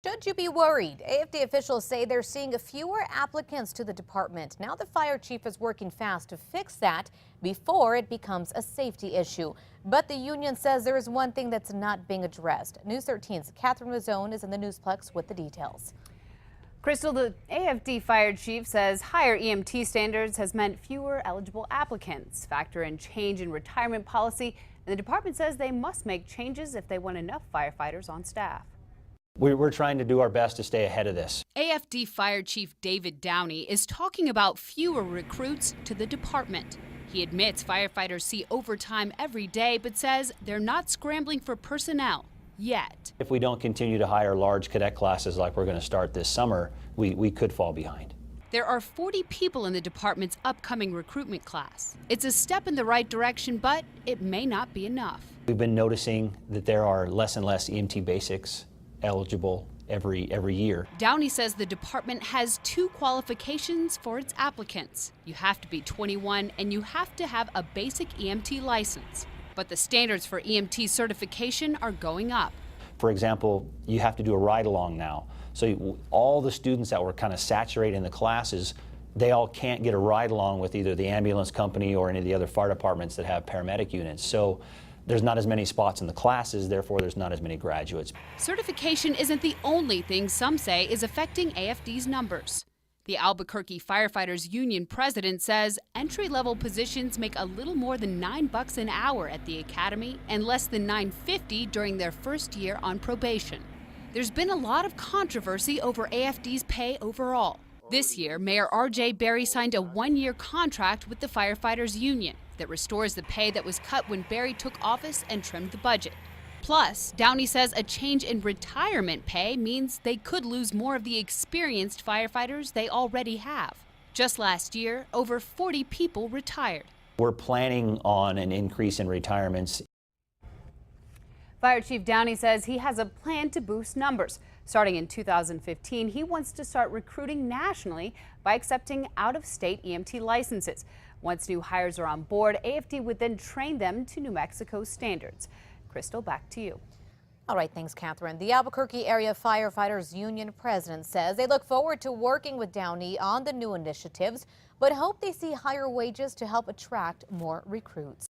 Should you be worried? AFD officials say they're seeing fewer applicants to the department. Now the fire chief is working fast to fix that before it becomes a safety issue. But the union says there is one thing that's not being addressed. News 13's Catherine Mazzone is in the Newsplex with the details. Crystal, the AFD fire chief says higher EMT standards has meant fewer eligible applicants. Factor in change in retirement policy, and the department says they must make changes if they want enough firefighters on staff. We're trying to do our best to stay ahead of this. AFD Fire Chief David Downey is talking about fewer recruits to the department. He admits firefighters see overtime every day, but says they're not scrambling for personnel yet. If we don't continue to hire large cadet classes like we're going to start this summer, we could fall behind. There are 40 people in the department's upcoming recruitment class. It's a step in the right direction, but it may not be enough. We've been noticing that there are less and less EMT basics eligible every year. Downey says the department has two qualifications for its applicants. You have to be 21 and you have to have a basic EMT license. But the standards for EMT certification are going up. For example, you have to do a ride-along now. So all the students that were kind of saturated in the classes, they all can't get a ride-along with either the ambulance company or any of the other fire departments that have paramedic units. So there's not as many spots in the classes, therefore there's not as many graduates. Certification isn't the only thing some say is affecting AFD's numbers. The Albuquerque Firefighters Union president says entry-level positions make a little more than $9 an hour at the academy and less than $9.50 during their first year on probation. There's been a lot of controversy over AFD's pay overall. This year, Mayor R.J. Berry signed a one-year contract with the Firefighters Union that restores the pay that was cut when Berry took office and trimmed the budget. Plus, Downey says a change in retirement pay means they could lose more of the experienced firefighters they already have. Just last year, over 40 people retired. We're planning on an increase in retirements. Fire Chief Downey says he has a plan to boost numbers. Starting in 2015, he wants to start recruiting nationally by accepting out-of-state EMT licenses. Once new hires are on board, AFD would then train them to New Mexico standards. Crystal, back to you. All right, thanks, Catherine. The Albuquerque Area Firefighters Union president says they look forward to working with Downey on the new initiatives, but hope they see higher wages to help attract more recruits.